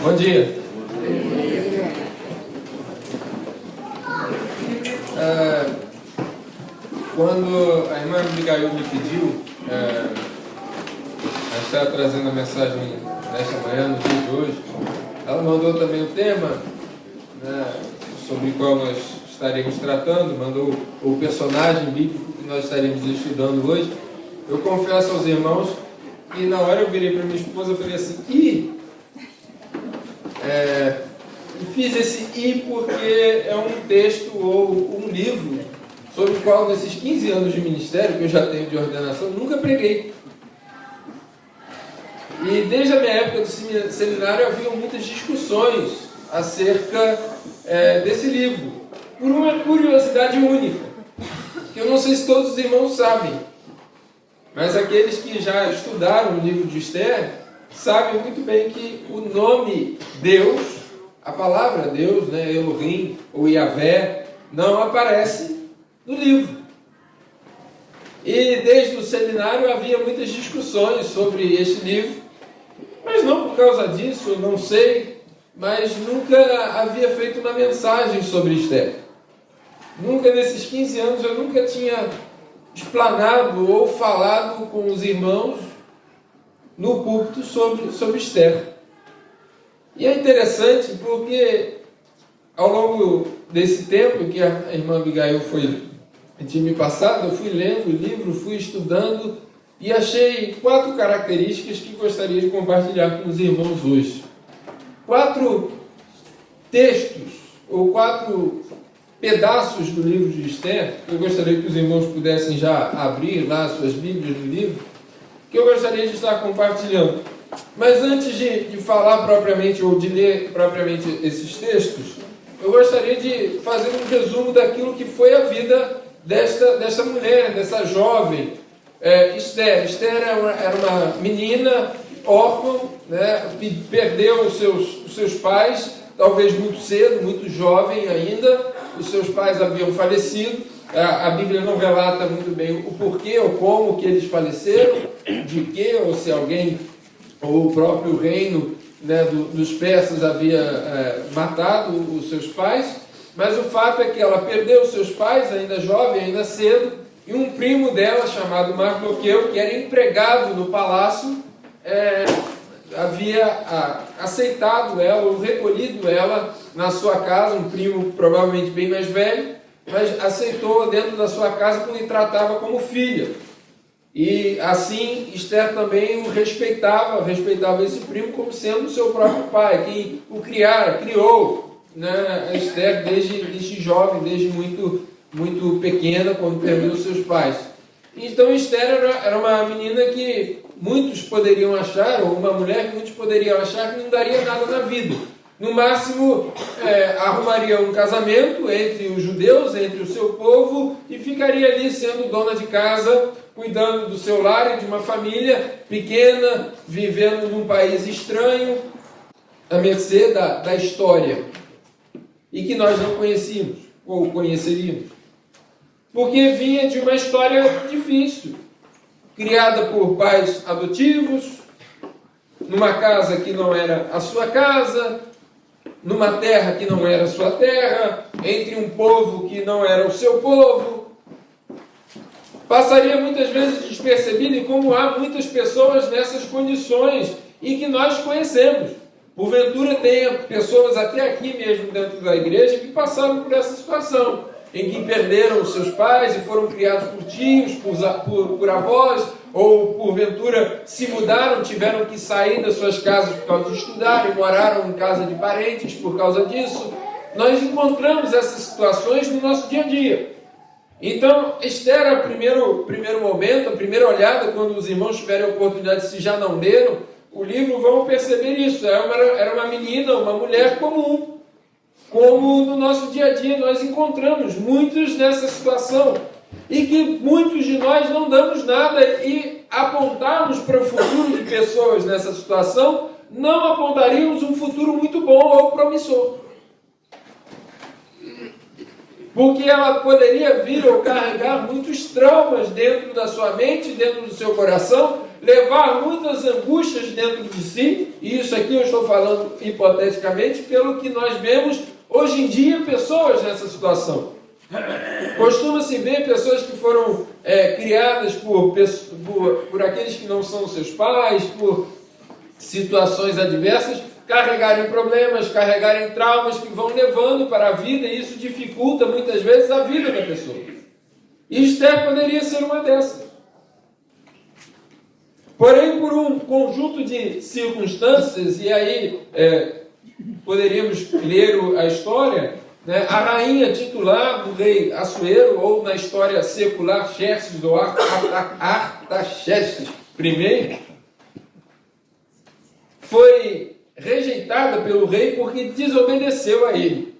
Bom dia. Quando a irmã Abigail me pediu, a estar trazendo a mensagem nesta manhã, no dia de hoje, ela mandou também o tema, né, sobre o qual nós estaremos tratando, mandou o personagem bíblico que nós estaremos estudando hoje. Eu confesso aos irmãos que na hora eu virei para minha esposa e falei assim, fiz esse porque é um texto ou um livro sobre o qual nesses 15 anos de ministério que eu já tenho de ordenação, nunca preguei. E desde a minha época do seminário havia muitas discussões acerca desse livro, por uma curiosidade única, que eu não sei se todos os irmãos sabem, mas aqueles que já estudaram o livro de Esther sabem muito bem que o nome Deus, a palavra Deus, né, Elohim ou Yahvé, não aparece no livro. E desde o seminário havia muitas discussões sobre este livro, mas não por causa disso, não sei, mas nunca havia feito uma mensagem sobre Esther. Nunca nesses 15 anos eu nunca tinha explanado ou falado com os irmãos no púlpito sobre Esther. E é interessante porque ao longo desse tempo que a irmã Abigail tinha me passado, eu fui lendo o livro, fui estudando e achei 4 características que gostaria de compartilhar com os irmãos hoje. 4 textos ou 4 pedaços do livro de Esther, que eu gostaria que os irmãos pudessem já abrir lá suas Bíblias do livro, que eu gostaria de estar compartilhando. Mas antes de falar propriamente, ou de ler propriamente esses textos, eu gostaria de fazer um resumo daquilo que foi a vida desta mulher, dessa jovem, Esther. Esther era uma menina órfã, né, que perdeu os seus pais, talvez muito cedo, muito jovem ainda. Os seus pais haviam falecido. A Bíblia não relata muito bem o porquê ou como que eles faleceram, de que, ou se alguém, ou o próprio reino, né, dos persas havia matado os seus pais. Mas o fato é que ela perdeu os seus pais, ainda jovem, ainda cedo, e um primo dela, chamado Mardoqueu, que era empregado no palácio, havia aceitado ela, ou recolhido ela na sua casa, um primo provavelmente bem mais velho, mas aceitou dentro da sua casa porque tratava como filha. E assim Esther também o respeitava esse primo como sendo o seu próprio pai, que o criou, né, Esther desde jovem, desde muito pequena, quando perdeu seus pais. Então Esther era uma menina que muitos poderiam achar, ou uma mulher que muitos poderiam achar que não daria nada na vida. No máximo, arrumaria um casamento entre os judeus, entre o seu povo, e ficaria ali sendo dona de casa, cuidando do seu lar e de uma família pequena, vivendo num país estranho, à mercê da história, e que nós não conhecíamos, ou conheceríamos. Porque vinha de uma história difícil, criada por pais adotivos, numa casa que não era a sua casa, numa terra que não era a sua terra, entre um povo que não era o seu povo. Passaria muitas vezes despercebido, e como há muitas pessoas nessas condições e que nós conhecemos. Porventura tenha pessoas até aqui mesmo dentro da igreja que passaram por essa situação, em que perderam os seus pais e foram criados por tios, por avós, ou porventura se mudaram, tiveram que sair das suas casas por causa de estudar e moraram em casa de parentes por causa disso. Nós encontramos essas situações no nosso dia a dia. Então, Esther, o primeiro momento, a primeira olhada, quando os irmãos tiverem a oportunidade, se já não leram o livro, vão perceber isso. Era uma menina, uma mulher comum, como no nosso dia a dia nós encontramos muitos nessa situação, e que muitos de nós não damos nada, e apontarmos para o futuro de pessoas nessa situação, não apontaríamos um futuro muito bom ou promissor. Porque ela poderia vir ou carregar muitos traumas dentro da sua mente, dentro do seu coração, levar muitas angústias dentro de si, e isso aqui eu estou falando hipoteticamente, pelo que nós vemos hoje em dia pessoas nessa situação. Costuma-se ver pessoas que foram criadas por aqueles que não são seus pais, por situações adversas, carregarem problemas, carregarem traumas que vão levando para a vida, e isso dificulta muitas vezes a vida da pessoa. E Esther poderia ser uma dessas. Porém, por um conjunto de circunstâncias, e aí poderíamos ler a história, né? A rainha titular do rei Assuero, ou na história secular, Xerxes ou Artaxerxes I, foi rejeitada pelo rei porque desobedeceu a ele.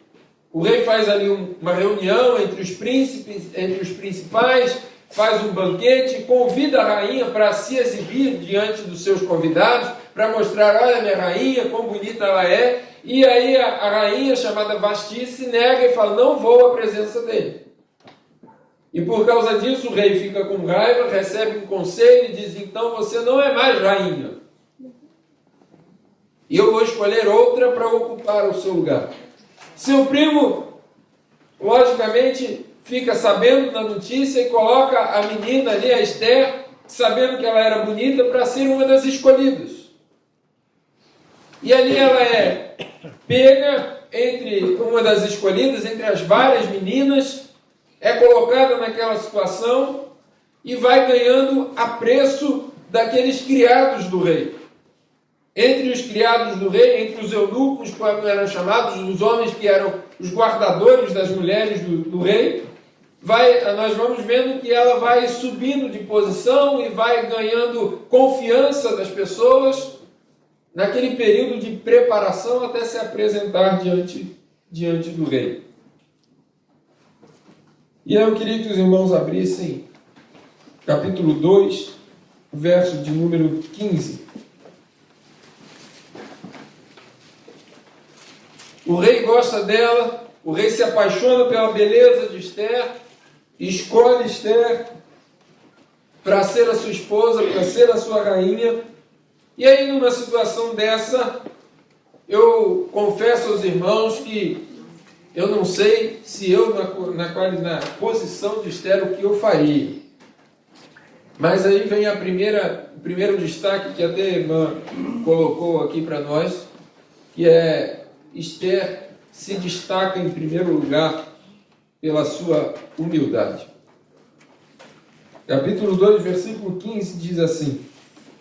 O rei faz ali uma reunião entre os príncipes, entre os principais, faz um banquete, convida a rainha para se exibir diante dos seus convidados, para mostrar, olha minha rainha, quão bonita ela é. E aí a rainha, chamada Vasti, se nega e fala, não vou à presença dele. E por causa disso o rei fica com raiva, recebe um conselho e diz, então você não é mais rainha. E eu vou escolher outra para ocupar o seu lugar. Seu primo, logicamente, fica sabendo da notícia e coloca a menina ali, a Esther, sabendo que ela era bonita, para ser uma das escolhidas. E ali ela é pega entre uma das escolhidas, entre as várias meninas, é colocada naquela situação e vai ganhando apreço daqueles criados do rei. Entre os criados do rei, entre os eunucos, como eram chamados, os homens que eram os guardadores das mulheres do rei, nós vamos vendo que ela vai subindo de posição e vai ganhando confiança das pessoas naquele período de preparação até se apresentar diante do rei. E eu queria que os irmãos abrissem capítulo 2, verso de número 15. O rei gosta dela, o rei se apaixona pela beleza de Esther, escolhe Esther para ser a sua esposa, para ser a sua rainha. E aí, numa situação dessa, eu confesso aos irmãos que eu não sei se eu, na posição de Esther, o que eu faria. Mas aí vem o primeiro destaque que até a irmã colocou aqui para nós, que é Esther se destaca em primeiro lugar pela sua humildade. Capítulo 2, versículo 15 diz assim: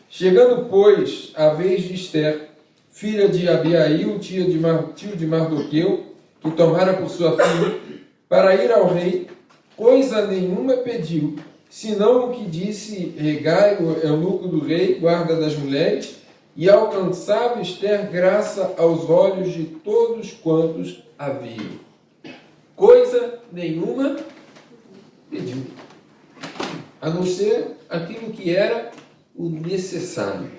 chegando, pois, a vez de Esther, filha de Abiail, tio de Mardoqueu, que tomara por sua filha, para ir ao rei, coisa nenhuma pediu, senão o que disse Hegai, o eunuco do rei, guarda das mulheres, e alcançava Esther graça aos olhos de todos quantos a viam. Coisa nenhuma pediu, a não ser aquilo que era o necessário.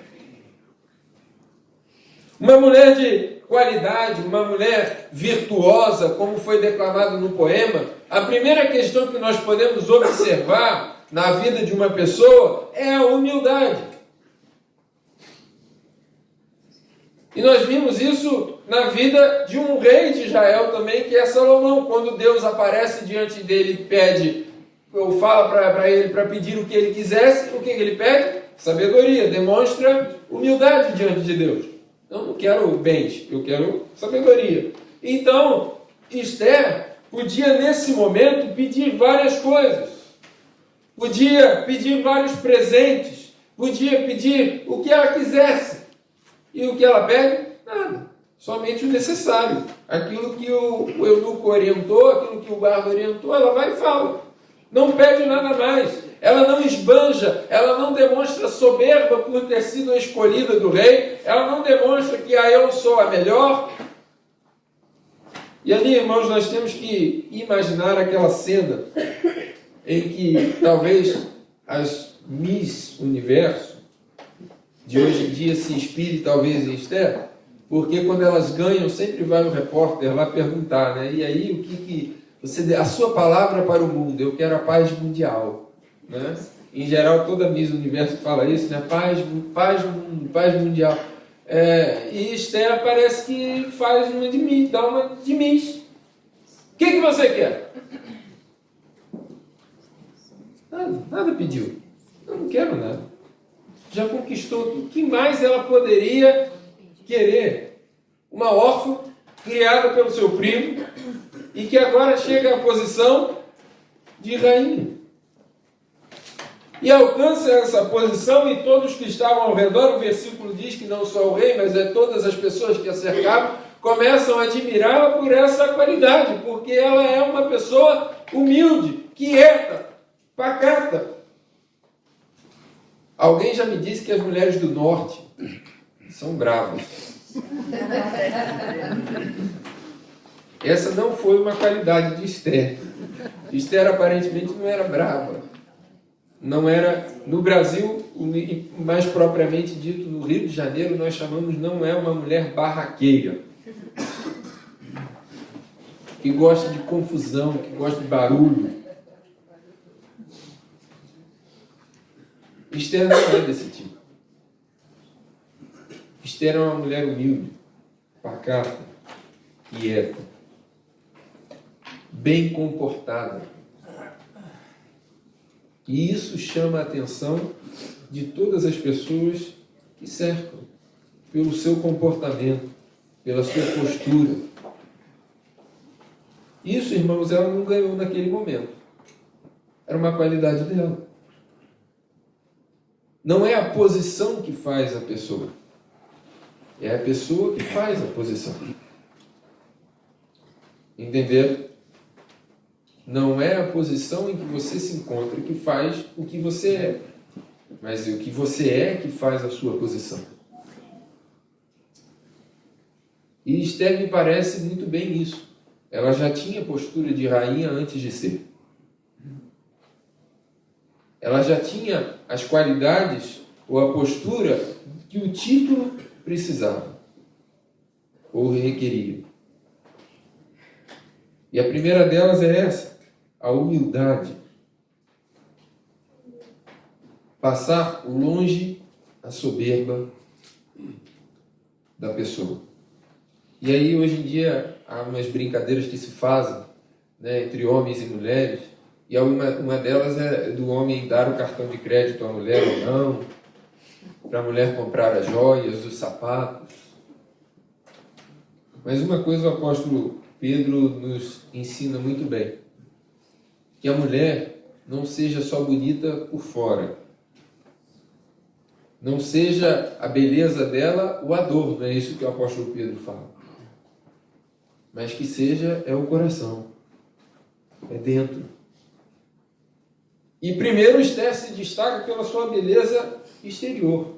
Uma mulher de qualidade, uma mulher virtuosa, como foi declamado no poema, a primeira questão que nós podemos observar na vida de uma pessoa é a humildade. E nós vimos isso na vida de um rei de Israel também, que é Salomão. Quando Deus aparece diante dele e pede, ou fala para ele para pedir o que ele quisesse, o que ele pede? Sabedoria. Demonstra humildade diante de Deus. Eu não quero bens, eu quero sabedoria. Então, Esther podia nesse momento pedir várias coisas. Podia pedir vários presentes. Podia pedir o que ela quisesse. E o que ela pede? Nada. Somente o necessário. Aquilo que o eunuco orientou, aquilo que o guarda orientou, ela vai e fala. Não pede nada mais. Ela não esbanja, ela não demonstra soberba por ter sido a escolhida do rei. Ela não demonstra que eu sou a melhor. E ali, irmãos, nós temos que imaginar aquela cena em que talvez as Miss Universo de hoje em dia se inspire talvez em Esther, porque quando elas ganham sempre vai o repórter lá perguntar, né? E aí, o que você, a sua palavra para o mundo? Eu quero a paz mundial, né? Em geral, toda Miss Universo fala isso, né? Paz, paz no mundo, paz mundial. E Esther parece que faz uma de Miss, dá uma de Miss. O que você quer? Nada pediu. Eu não quero nada. Já conquistou tudo. O que mais ela poderia querer? Uma órfã criada pelo seu primo e que agora chega à posição de rainha. E alcança essa posição e todos que estavam ao redor, o versículo diz que não só o rei, mas todas as pessoas que a cercavam, começam a admirá-la por essa qualidade, porque ela é uma pessoa humilde, quieta, pacata. Alguém já me disse que as mulheres do norte são bravas. Essa não foi uma qualidade de Esther. Esther aparentemente não era brava. Não era, no Brasil, mais propriamente dito, no Rio de Janeiro, nós chamamos, não é uma mulher barraqueira. Que gosta de confusão, que gosta de barulho. Esther não é desse tipo. Esther é uma mulher humilde, pacata, quieta, bem comportada. E isso chama a atenção de todas as pessoas que cercam, pelo seu comportamento, pela sua postura. Isso, irmãos, ela não ganhou naquele momento. Era uma qualidade dela. Não é a posição que faz a pessoa. É a pessoa que faz a posição. Entenderam? Não é a posição em que você se encontra que faz o que você é, mas o que você é que faz a sua posição. E Esther me parece muito bem isso. Ela já tinha postura de rainha antes de ser. Ela já tinha as qualidades ou a postura que o título precisava ou requeria. E a primeira delas é essa, a humildade. Passar longe a soberba da pessoa. E aí, hoje em dia, há umas brincadeiras que se fazem, né, entre homens e mulheres, e uma delas é do homem dar o cartão de crédito à mulher ou não, para a mulher comprar as joias, os sapatos. Mas uma coisa o apóstolo Pedro nos ensina muito bem, que a mulher não seja só bonita por fora, não seja a beleza dela o adorno, é isso que o apóstolo Pedro fala, mas que seja o coração, é dentro. E primeiro Esther se destaca pela sua beleza exterior,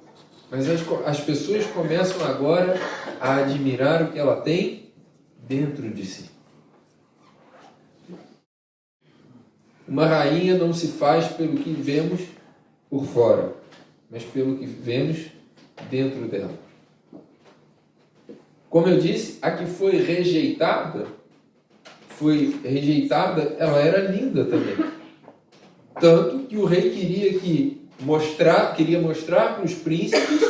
mas as pessoas começam agora a admirar o que ela tem dentro de si. Uma rainha não se faz pelo que vemos por fora, mas pelo que vemos dentro dela. Como eu disse, a que foi rejeitada, ela era linda também. Tanto que o rei queria mostrar para os príncipes,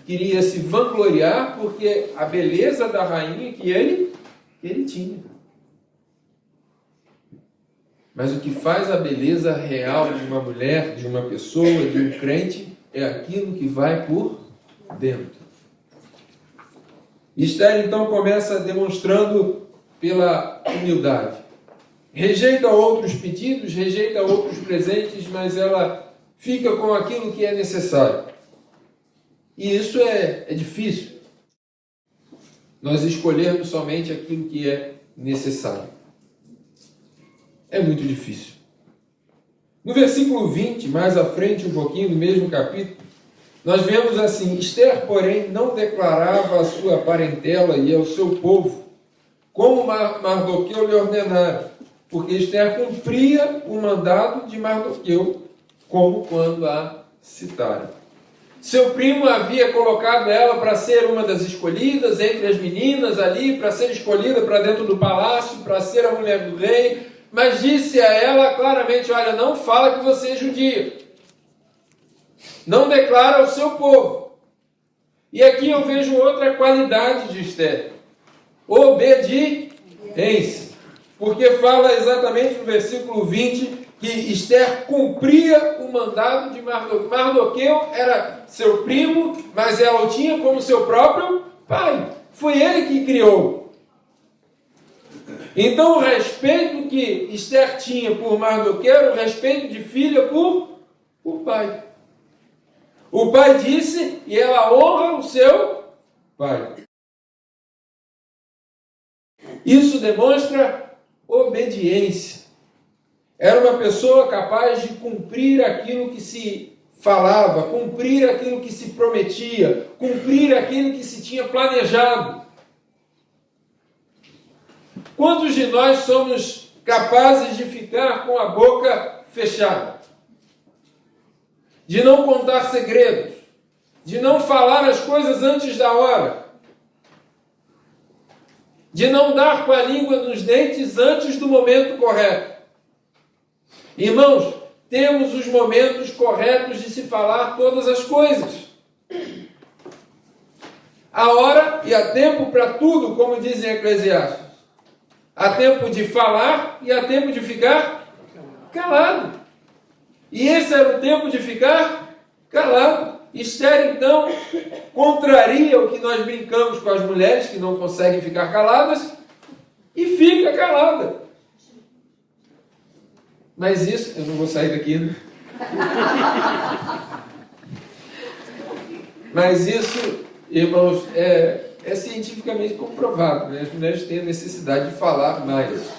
queria se vangloriar, porque a beleza da rainha que ele tinha. Mas o que faz a beleza real de uma mulher, de uma pessoa, de um crente, é aquilo que vai por dentro. Esther então começa demonstrando pela humildade. Rejeita outros pedidos, rejeita outros presentes, mas ela fica com aquilo que é necessário. E isso é difícil. Nós escolhermos somente aquilo que é necessário. É muito difícil. No versículo 20, mais à frente um pouquinho, do mesmo capítulo, nós vemos assim: Esther, porém, não declarava a sua parentela e ao seu povo, como Mardoqueu lhe ordenara, porque Esther cumpria o mandado de Mardoqueu, como quando a citara. Seu primo havia colocado ela para ser uma das escolhidas entre as meninas ali, para ser escolhida para dentro do palácio, para ser a mulher do rei, mas disse a ela claramente: olha, não fala que você é judia. não declara ao seu povo. E aqui eu vejo outra qualidade de Esther: obediência. Porque fala exatamente no versículo 20 que Esther cumpria o mandado de Mardoqueu. Mardoqueu era seu primo, mas ela o tinha como seu próprio pai. Foi ele que criou. Então o respeito que Esther tinha por Mardoqueu era o respeito de filha por pai. O pai disse e ela honra o seu pai. Isso demonstra obediência. Era uma pessoa capaz de cumprir aquilo que se falava, cumprir aquilo que se prometia, cumprir aquilo que se tinha planejado. Quantos de nós somos capazes de ficar com a boca fechada? De não contar segredos, de não falar as coisas antes da hora, de não dar com a língua nos dentes antes do momento correto. Irmãos, temos os momentos corretos de se falar todas as coisas. Há hora e há tempo para tudo, como dizem Eclesiastes. Há tempo de falar e há tempo de ficar calado. E esse era o tempo de ficar calado. Esther, então, contraria o que nós brincamos com as mulheres que não conseguem ficar caladas e fica calada. Mas isso, eu não vou sair daqui, né? Mas isso, irmãos, é cientificamente comprovado, né? As mulheres têm a necessidade de falar mais.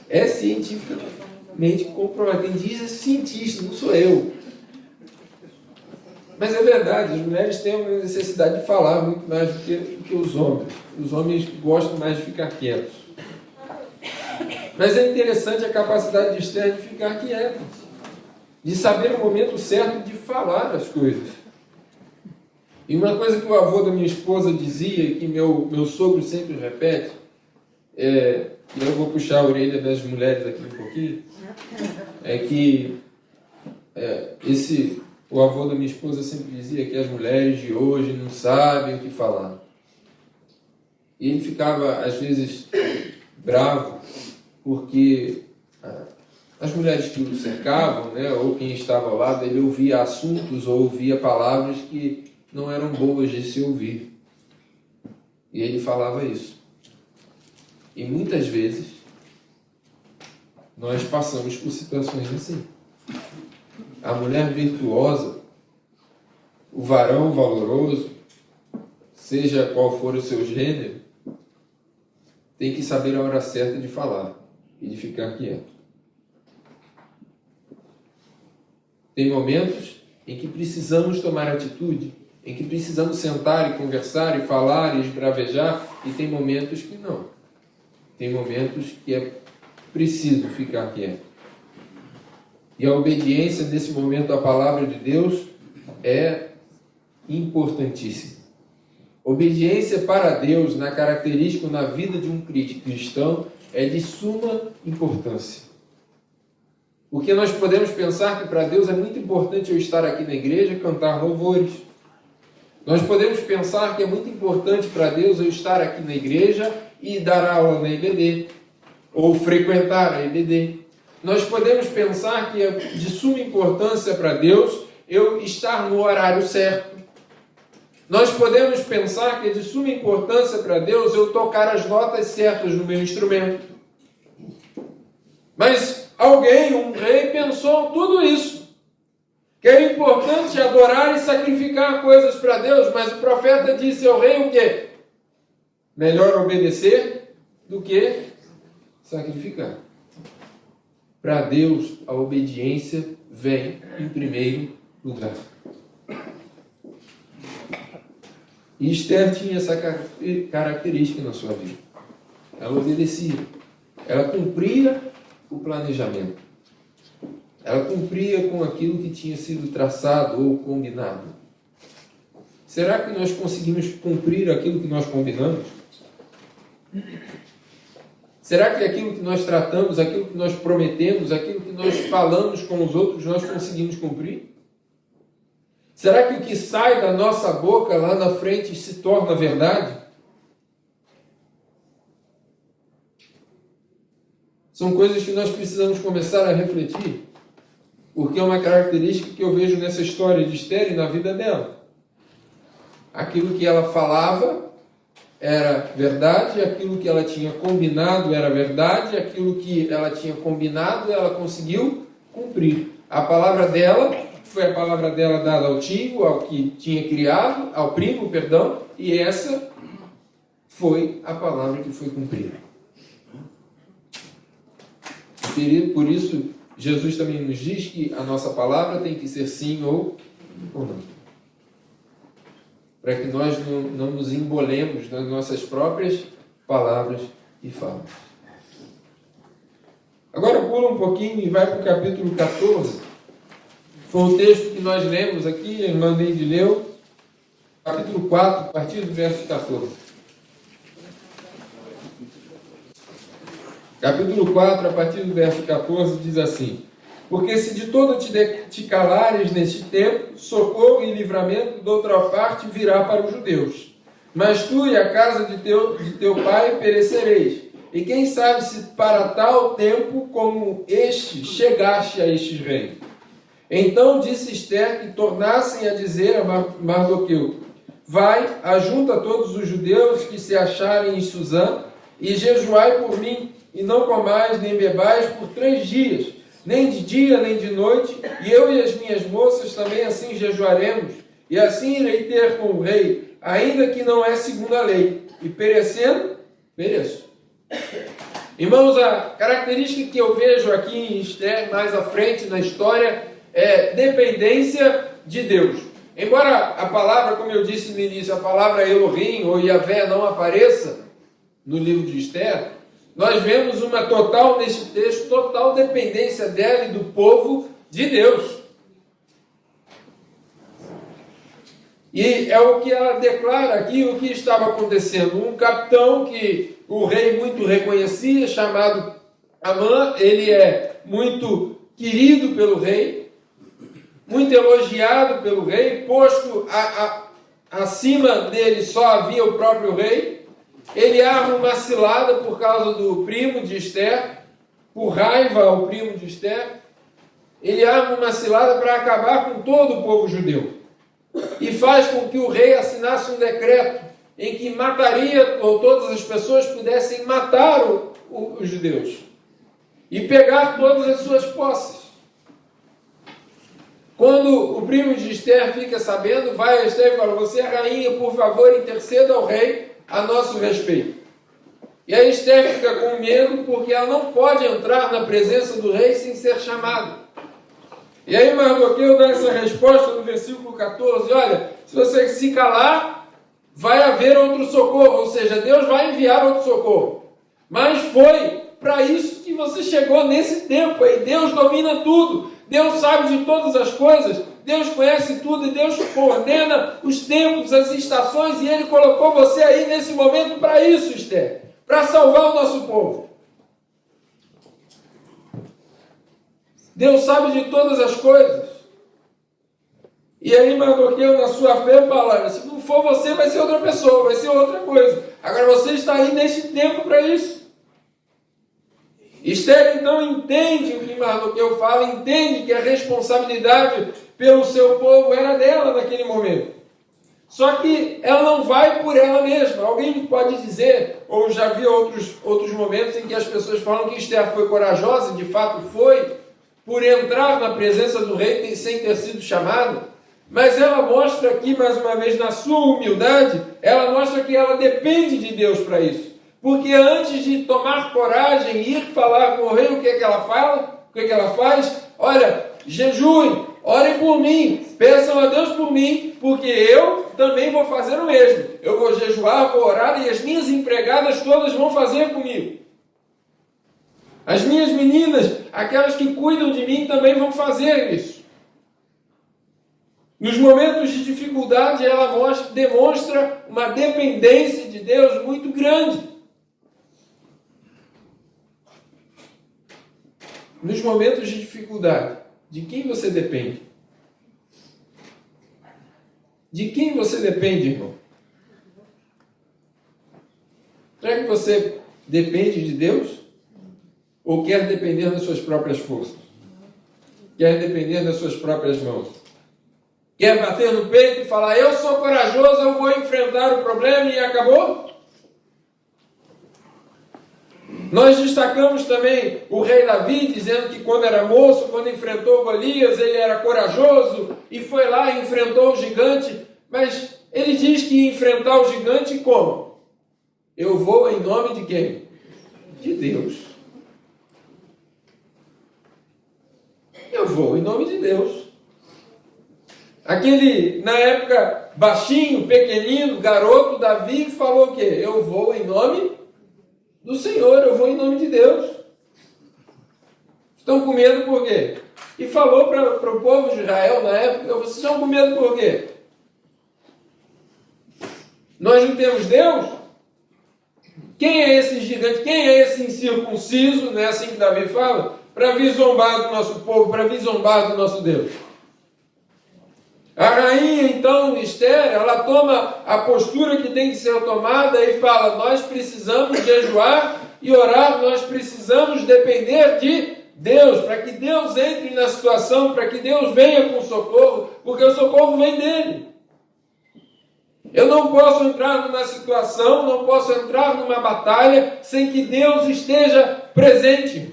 É cientificamente comprovado. Quem diz é cientista, não sou eu. Mas é verdade, as mulheres têm a necessidade de falar muito mais do que os homens. Os homens gostam mais de ficar quietos. Mas é interessante a capacidade de Esther de ficar quieta, de saber o momento certo de falar as coisas. E uma coisa que o avô da minha esposa dizia, e que meu sogro sempre repete, e eu vou puxar a orelha das mulheres aqui um pouquinho, é que o avô da minha esposa sempre dizia que as mulheres de hoje não sabem o que falar. E ele ficava, às vezes, bravo, porque as mulheres que o cercavam, né, ou quem estava ao lado, ele ouvia assuntos ou ouvia palavras que não eram boas de se ouvir. E ele falava isso. E muitas vezes nós passamos por situações assim. A mulher virtuosa, o varão valoroso, seja qual for o seu gênero, tem que saber a hora certa de falar e de ficar quieto. Tem momentos em que precisamos tomar atitude, em que precisamos sentar e conversar e falar e esbravejar, e tem momentos que não. Tem momentos que é preciso ficar quieto. E a obediência nesse momento à palavra de Deus é importantíssima. Obediência para Deus, na característica, na vida de um cristão, é de suma importância. Porque nós podemos pensar que para Deus é muito importante eu estar aqui na igreja e cantar louvores. Nós podemos pensar que é muito importante para Deus eu estar aqui na igreja e dar aula na EBD, ou frequentar a EBD. Nós podemos pensar que é de suma importância para Deus eu estar no horário certo. Nós podemos pensar que é de suma importância para Deus eu tocar as notas certas no meu instrumento. Mas alguém, um rei, pensou tudo isso. Que é importante adorar e sacrificar coisas para Deus, mas o profeta disse ao rei o quê? Melhor obedecer do que sacrificar. Para Deus, a obediência vem em primeiro lugar. E Esther tinha essa característica na sua vida. Ela obedecia. Ela cumpria o planejamento. Ela cumpria com aquilo que tinha sido traçado ou combinado. Será que nós conseguimos cumprir aquilo que nós combinamos? Será que aquilo que nós tratamos, aquilo que nós prometemos, aquilo que nós falamos com os outros, nós conseguimos cumprir? Será que o que sai da nossa boca lá na frente se torna verdade? São coisas que nós precisamos começar a refletir, porque é uma característica que eu vejo nessa história de Esther e na vida dela. Aquilo que ela falava era verdade, aquilo que ela tinha combinado era verdade, aquilo que ela tinha combinado ela conseguiu cumprir. A palavra dela foi a palavra dela dada ao tio, ao que tinha criado, ao primo, perdão, e essa foi a palavra que foi cumprida. Por isso, Jesus também nos diz que a nossa palavra tem que ser sim ou não. Para que nós não nos embolemos nas nossas próprias palavras e falas. Agora pula um pouquinho e vai para o capítulo 14. Foi o texto que nós lemos aqui, a irmã Neide leu. Capítulo 4, a partir do verso 14. Capítulo 4, a partir do verso 14, diz assim: porque se de todo te calares neste tempo, socorro e livramento de outra parte virá para os judeus. Mas tu e a casa de teu pai perecereis. E quem sabe se para tal tempo como este chegaste a estes reinos. Então disse Esther que tornassem a dizer a Mardoqueu: vai, ajunta todos os judeus que se acharem em Susã, e jejuai por mim, e não comais nem bebais por 3 dias, nem de dia nem de noite, e eu e as minhas moças também assim jejuaremos, e assim irei ter com o rei, ainda que não é segundo a lei, e perecendo, pereço. Irmãos, a característica que eu vejo aqui em Esther, mais à frente na história, é dependência de Deus. Embora a palavra, como eu disse no início, a palavra Elohim ou Yahvé não apareça no livro de Esther, nós vemos uma total, nesse texto, total dependência dela e do povo de Deus. E é o que ela declara aqui, o que estava acontecendo. Um capitão que o rei muito reconhecia, chamado Amã, ele é muito querido pelo rei, muito elogiado pelo rei, posto acima dele só havia o próprio rei. Ele arma uma cilada por causa do primo de Esther, por raiva ao primo de Esther. Ele arma uma cilada para acabar com todo o povo judeu. E faz com que o rei assinasse um decreto em que mataria, ou todas as pessoas pudessem matar os judeus e pegar todas as suas posses. Quando o primo de Esther fica sabendo, vai a Esther e fala: você é rainha, por favor, interceda ao rei a nosso respeito. E a Esther fica com medo porque ela não pode entrar na presença do rei sem ser chamada. E aí Mardoqueu dá essa resposta no versículo 14: olha, se você se calar, vai haver outro socorro, ou seja, Deus vai enviar outro socorro. Mas foi para isso que você chegou nesse tempo aí. Deus domina tudo, Deus sabe de todas as coisas, Deus conhece tudo e Deus coordena os tempos, as estações, e Ele colocou você aí nesse momento para isso, Esther, para salvar o nosso povo. Deus sabe de todas as coisas. E aí Mardoqueu, na sua fé, fala: se não for você, vai ser outra pessoa, vai ser outra coisa. Agora você está aí nesse tempo para isso. Esther então entende o que Mardoqueu fala, entende que a responsabilidade pelo seu povo era dela naquele momento. Só que ela não vai por ela mesma. Alguém pode dizer, ou já vi outros momentos em que as pessoas falam que Esther foi corajosa, de fato foi, por entrar na presença do rei sem ter sido chamada. Mas ela mostra aqui, mais uma vez, na sua humildade, ela mostra que ela depende de Deus para isso. Porque antes de tomar coragem e ir falar com o rei, o que é que ela fala? O que é que ela faz? Olha, jejuem, orem por mim, peçam a Deus por mim, porque eu também vou fazer o mesmo. Eu vou jejuar, vou orar, e as minhas empregadas todas vão fazer comigo. As minhas meninas, aquelas que cuidam de mim, também vão fazer isso. Nos momentos de dificuldade, ela demonstra uma dependência de Deus muito grande. Nos momentos de dificuldade, de quem você depende? De quem você depende, irmão? Será que você depende de Deus? Ou quer depender das suas próprias forças? Quer depender das suas próprias mãos? Quer bater no peito e falar, eu sou corajoso, eu vou enfrentar o problema e acabou? Nós destacamos também o rei Davi, dizendo que quando era moço, quando enfrentou Golias, ele era corajoso e foi lá e enfrentou o gigante. Mas ele diz que ia enfrentar o gigante como? Eu vou em nome de quem? De Deus. Eu vou em nome de Deus. Aquele, na época, baixinho, pequenino, garoto, Davi, falou o quê? Eu vou em nome do Senhor, eu vou em nome de Deus. Estão com medo por quê? E falou para o povo de Israel na época, vocês estão com medo por quê? Nós não temos Deus? Quem é esse gigante? Quem é esse incircunciso? Não é assim que Davi fala? Para vir zombar do nosso povo, para vir zombar do nosso Deus. A rainha, então, Esther, ela toma a postura que tem que ser tomada e fala, nós precisamos jejuar e orar, nós precisamos depender de Deus, para que Deus entre na situação, para que Deus venha com socorro, porque o socorro vem dele. Eu não posso entrar numa situação, não posso entrar numa batalha sem que Deus esteja presente.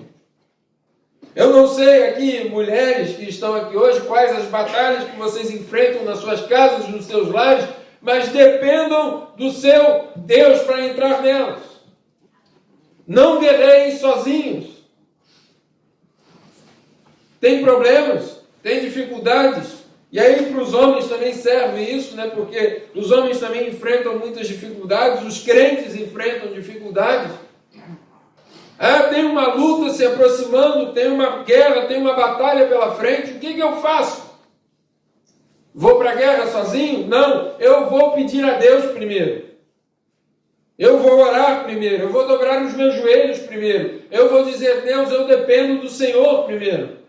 Eu não sei aqui, mulheres que estão aqui hoje, quais as batalhas que vocês enfrentam nas suas casas, nos seus lares, mas dependam do seu Deus para entrar nelas. Não guerreiem sozinhos. Tem problemas, tem dificuldades. E aí para os homens também serve isso, né? Porque os homens também enfrentam muitas dificuldades, os crentes enfrentam dificuldades. Tem uma luta se aproximando, tem uma guerra, tem uma batalha pela frente, o que eu faço? Vou para a guerra sozinho? Não, eu vou pedir a Deus primeiro. Eu vou orar primeiro, eu vou dobrar os meus joelhos primeiro. Eu vou dizer, Deus, eu dependo do Senhor primeiro.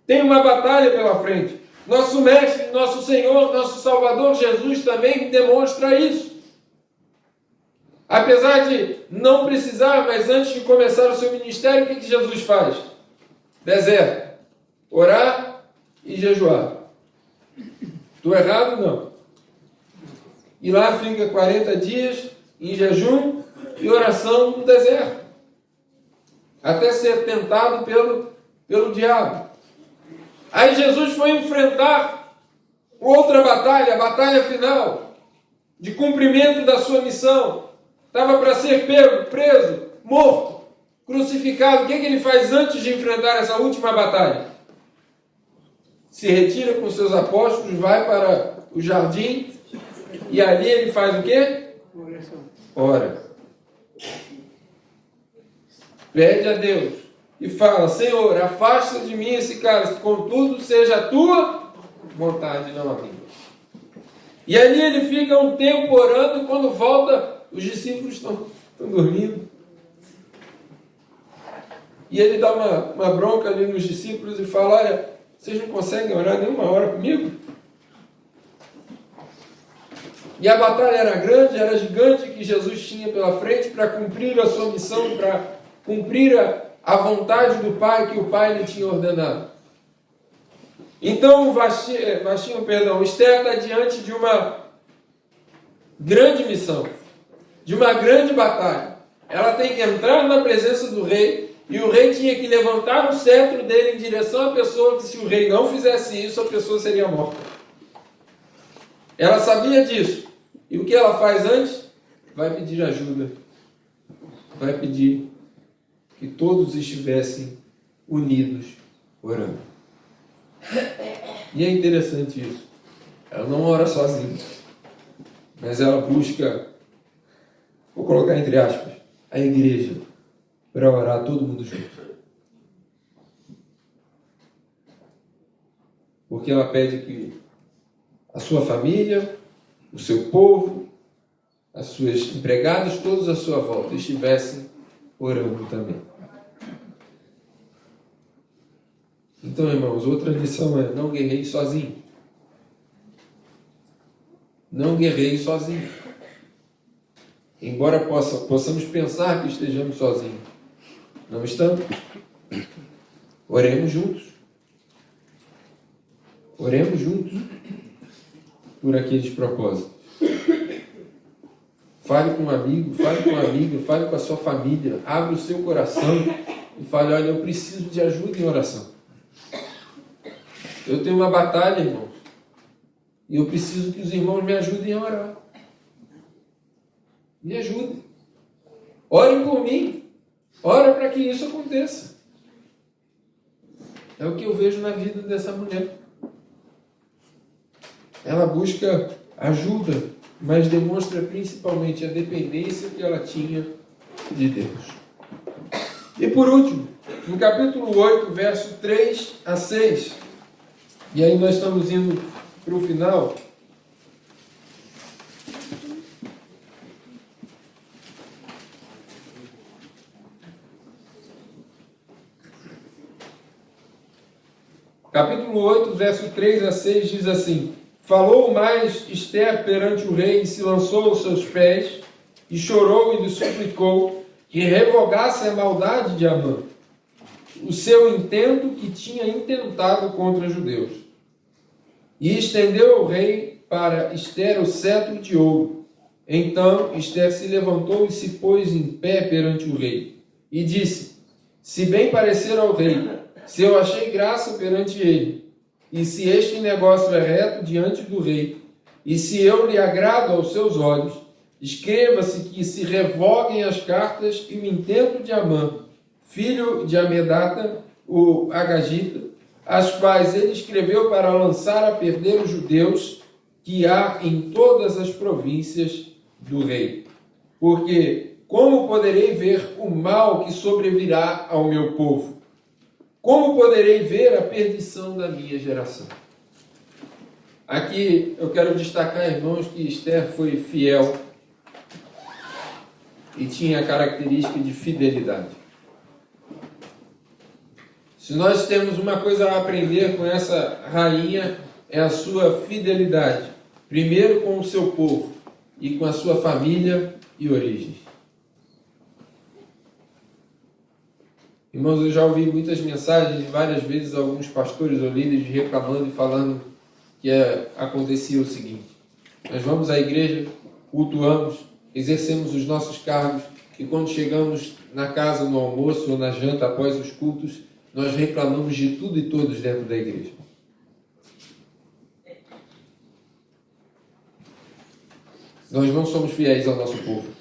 Tem uma batalha pela frente. Nosso Mestre, nosso Senhor, nosso Salvador Jesus também demonstra isso. Apesar de não precisar, mas antes de começar o seu ministério, o que Jesus faz? Deserto. Orar e jejuar. Estou errado? Não. E lá fica 40 dias em jejum e oração no deserto. Até ser tentado pelo diabo. Aí Jesus foi enfrentar outra batalha, a batalha final, de cumprimento da sua missão. Estava para ser pego, preso, morto, crucificado. O que ele faz antes de enfrentar essa última batalha? Se retira com seus apóstolos, vai para o jardim e ali ele faz o quê? Ora. Pede a Deus e fala, Senhor, afasta de mim esse cálice, contudo seja a tua vontade, não a minha. E ali ele fica um tempo orando e quando volta, os discípulos estão dormindo. E ele dá uma bronca ali nos discípulos e fala, olha, vocês não conseguem orar nenhuma hora comigo? E a batalha era grande, era gigante que Jesus tinha pela frente para cumprir a sua missão, para cumprir a vontade do Pai que o Pai lhe tinha ordenado. Então, Esther está diante de uma grande missão, de uma grande batalha. Ela tem que entrar na presença do rei, e o rei tinha que levantar o cetro dele em direção à pessoa, que se o rei não fizesse isso, a pessoa seria morta. Ela sabia disso. E o que ela faz antes? Vai pedir ajuda. Vai pedir que todos estivessem unidos orando. E é interessante isso. Ela não ora sozinha, mas ela busca, vou colocar entre aspas, a igreja para orar todo mundo junto. Porque ela pede que a sua família, o seu povo, as suas empregadas, todos à sua volta estivessem orando também. Então, irmãos, outra lição é não guerreie sozinho. Não guerreie sozinho. Embora possamos pensar que estejamos sozinhos, não estamos. Oremos juntos. Oremos juntos por aqueles propósitos. Fale com um amigo, fale com uma amiga, fale com a sua família. Abra o seu coração e fale: olha, eu preciso de ajuda em oração. Eu tenho uma batalha, irmãos. E eu preciso que os irmãos me ajudem a orar. Me ajudem. Orem por mim. Ora para que isso aconteça. É o que eu vejo na vida dessa mulher. Ela busca ajuda, mas demonstra principalmente a dependência que ela tinha de Deus. E por último, no capítulo 8, verso 3 a 6, e aí nós estamos indo para o final. Capítulo 8, verso 3 a 6 diz assim: falou mais Ester perante o rei e se lançou aos seus pés e chorou e lhe suplicou que revogasse a maldade de Amã, o seu intento que tinha intentado contra os judeus. E estendeu o rei para Ester o cetro de ouro. Então Ester se levantou e se pôs em pé perante o rei e disse: se bem parecer ao rei, se eu achei graça perante ele, e se este negócio é reto diante do rei, e se eu lhe agrado aos seus olhos, escreva-se que se revoguem as cartas e o intento de Amã, filho de Amedata, o Agagita, as quais ele escreveu para lançar a perder os judeus que há em todas as províncias do rei. Porque como poderei ver o mal que sobrevirá ao meu povo? Como poderei ver a perdição da minha geração? Aqui eu quero destacar, irmãos, que Ester foi fiel e tinha a característica de fidelidade. Se nós temos uma coisa a aprender com essa rainha, é a sua fidelidade. Primeiro com o seu povo e com a sua família e origens. Irmãos, eu já ouvi muitas mensagens, várias vezes, alguns pastores ou líderes reclamando e falando que acontecia o seguinte: nós vamos à igreja, cultuamos, exercemos os nossos cargos e quando chegamos na casa, no almoço ou na janta após os cultos, nós reclamamos de tudo e todos dentro da igreja. Nós não somos fiéis ao nosso povo.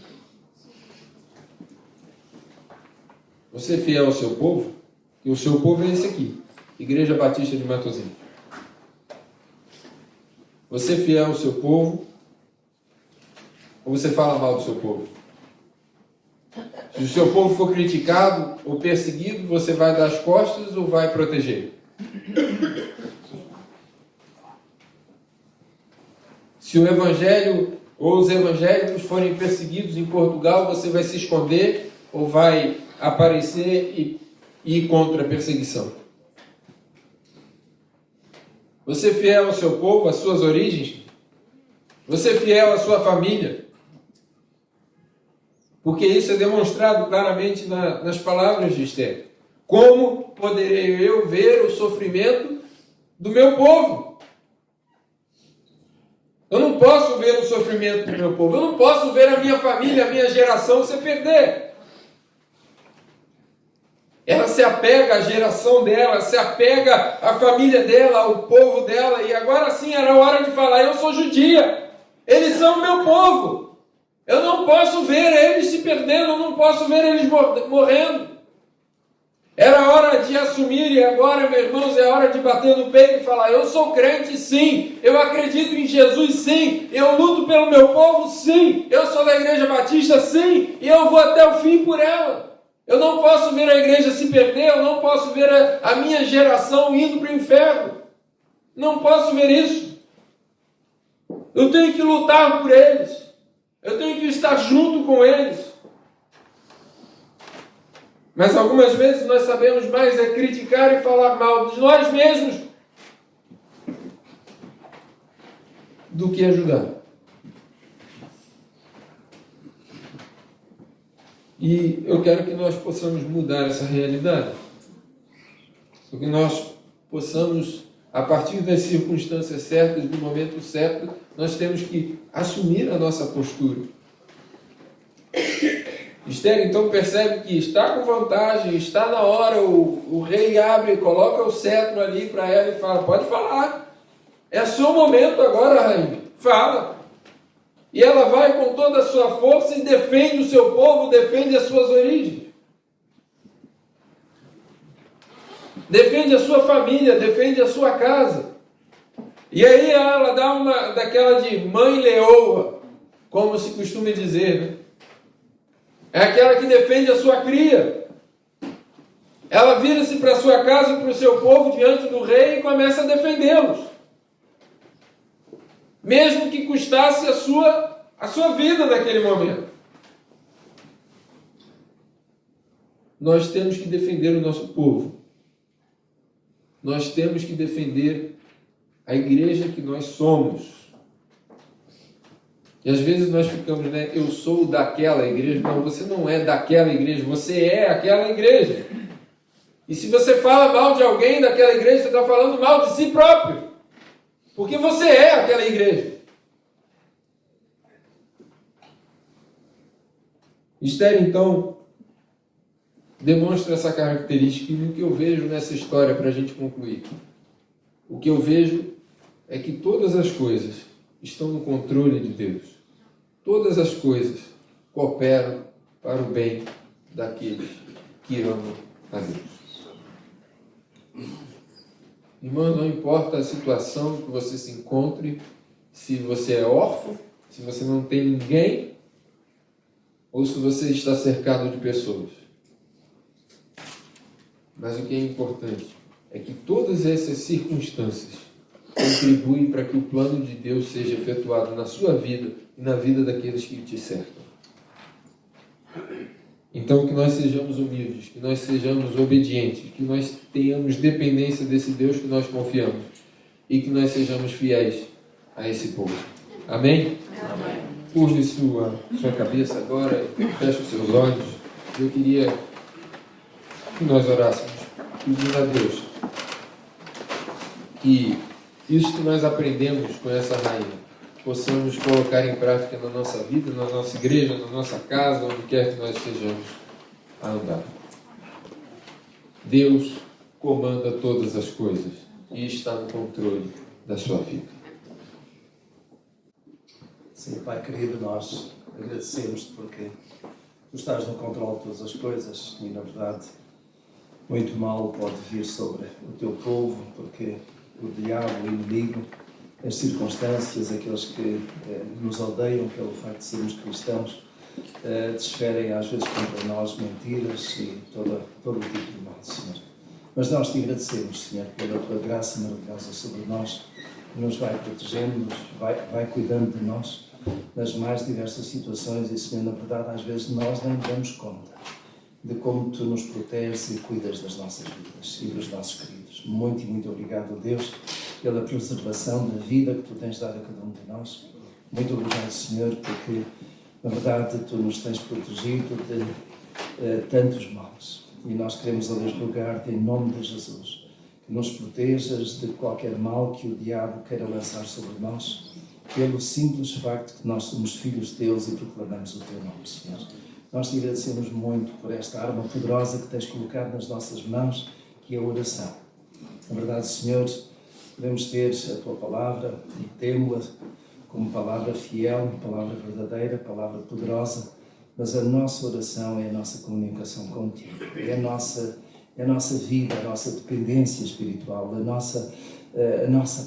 Você é fiel ao seu povo? E o seu povo é esse aqui, Igreja Batista de Matosinhos. Você é fiel ao seu povo? Ou você fala mal do seu povo? Se o seu povo for criticado ou perseguido, você vai dar as costas ou vai proteger? Se o evangelho ou os evangélicos forem perseguidos em Portugal, você vai se esconder ou vai aparecer e ir contra a perseguição? Você é fiel ao seu povo, às suas origens? Você é fiel à sua família? Porque isso é demonstrado claramente nas palavras de Ester. Como poderei eu ver o sofrimento do meu povo? Eu não posso ver o sofrimento do meu povo. Eu não posso ver a minha família, a minha geração se perder. Ela se apega à geração dela, se apega à família dela, ao povo dela. E agora sim era hora de falar: eu sou judia. Eles são meu povo. Eu não posso ver eles se perdendo, eu não posso ver eles morrendo. Era hora de assumir, e agora, meus irmãos, é hora de bater no peito e falar: eu sou crente sim, eu acredito em Jesus sim, eu luto pelo meu povo sim, eu sou da Igreja Batista sim, e eu vou até o fim por ela. Eu não posso ver a igreja se perder, eu não posso ver a minha geração indo para o inferno. Não posso ver isso. Eu tenho que lutar por eles. Eu tenho que estar junto com eles. Mas algumas vezes nós sabemos mais é criticar e falar mal de nós mesmos do que ajudar. E eu quero que nós possamos mudar essa realidade. Que nós possamos, a partir das circunstâncias certas, do momento certo, nós temos que assumir a nossa postura. Esther então percebe que está com vantagem, está na hora, o rei abre, coloca o cetro ali para ela e fala, pode falar, é seu momento agora, rainha, fala. E ela vai com toda a sua força e defende o seu povo, defende as suas origens. Defende a sua família, defende a sua casa. E aí ela dá uma daquela de mãe leoa, como se costuma dizer, né? É aquela que defende a sua cria. Ela vira-se para a sua casa e para o seu povo diante do rei e começa a defendê-los. Mesmo que custasse a sua vida naquele momento. Nós temos que defender o nosso povo. Nós temos que defender a igreja que nós somos. E às vezes nós ficamos, né? Eu sou daquela igreja. Não, você não é daquela igreja, você é aquela igreja. E se você fala mal de alguém daquela igreja, você está falando mal de si próprio. Porque você é aquela igreja. Esther, então, demonstra essa característica. E o que eu vejo nessa história, para a gente concluir, o que eu vejo é que todas as coisas estão no controle de Deus. Todas as coisas cooperam para o bem daqueles que amam a Deus. Irmão, não importa a situação que você se encontre, se você é órfão, se você não tem ninguém, ou se você está cercado de pessoas. Mas o que é importante é que todas essas circunstâncias contribuem para que o plano de Deus seja efetuado na sua vida e na vida daqueles que te cercam. Então, que nós sejamos humildes, que nós sejamos obedientes, que nós tenhamos dependência desse Deus que nós confiamos e que nós sejamos fiéis a esse povo. Amém? Amém. Curve sua cabeça agora, feche os seus olhos. Eu queria que nós orássemos, pedindo a Deus que isso que nós aprendemos com essa rainha possamos colocar em prática na nossa vida, na nossa igreja, na nossa casa, onde quer que nós estejamos a andar. Deus comanda todas as coisas e está no controle da sua vida. Sim, Pai querido, nós agradecemos-te porque tu estás no controle de todas as coisas e, na verdade, muito mal pode vir sobre o teu povo, porque o diabo, o inimigo, as circunstâncias, aqueles que nos odeiam pelo facto de sermos cristãos, desferem às vezes contra nós mentiras e todo o tipo de mal, Senhor. Mas nós te agradecemos, Senhor, pela tua graça maravilhosa sobre nós, que nos vai protegendo, vai cuidando de nós nas mais diversas situações e, Senhor, na verdade, às vezes nós nem damos conta de como tu nos proteges e cuidas das nossas vidas e dos nossos queridos. Muito e muito obrigado, Deus, pela preservação da vida que tu tens dado a cada um de nós. Muito obrigado, Senhor, porque, na verdade, tu nos tens protegido de tantos males. E nós queremos, a Deus, rogar-te, em nome de Jesus, que nos protejas de qualquer mal que o diabo queira lançar sobre nós, pelo simples facto que nós somos filhos teus e proclamamos o teu nome, Senhor. Nós te agradecemos muito por esta arma poderosa que tens colocado nas nossas mãos, que é a oração. Na verdade, Senhor, podemos ter a tua palavra e temo-la como palavra fiel, palavra verdadeira, palavra poderosa, mas a nossa oração é a nossa comunicação contigo, é a nossa vida, a nossa dependência espiritual, a nossa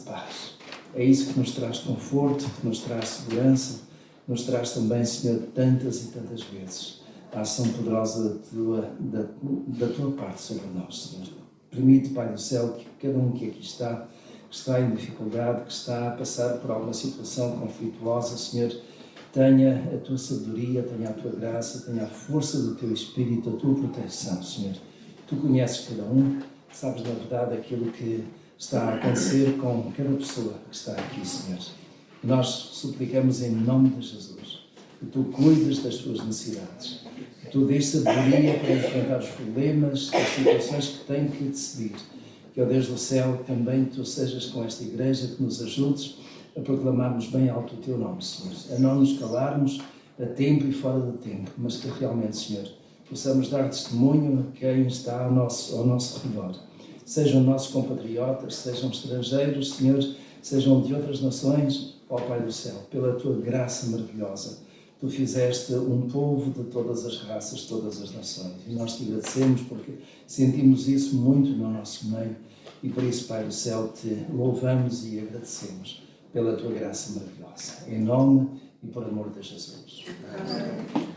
paz. É isso que nos traz conforto, que nos traz segurança, nos traz também, Senhor, tantas e tantas vezes a ação poderosa da tua parte sobre nós, Senhor. Permite, Pai do céu, que cada um que aqui está, que está em dificuldade, que está a passar por alguma situação conflituosa, Senhor, tenha a tua sabedoria, tenha a tua graça, tenha a força do teu Espírito, a tua proteção, Senhor. Tu conheces cada um, sabes na verdade aquilo que está a acontecer com cada pessoa que está aqui, Senhor. Nós suplicamos em nome de Jesus que tu cuides das suas necessidades, que tu dês sabedoria para enfrentar os problemas, as situações que têm que decidir. Que, ó Deus do céu, também tu sejas com esta igreja, que nos ajudes a proclamarmos bem alto o teu nome, Senhor, a não nos calarmos a tempo e fora de tempo, mas que realmente, Senhor, possamos dar testemunho a quem está ao nosso redor. Sejam nossos compatriotas, sejam estrangeiros, Senhor, sejam de outras nações, ó Pai do céu, pela tua graça maravilhosa. Tu fizeste um povo de todas as raças, todas as nações. E nós te agradecemos porque sentimos isso muito no nosso meio. E por isso, Pai do céu, te louvamos e agradecemos pela tua graça maravilhosa. Em nome e por amor de Jesus. Amém.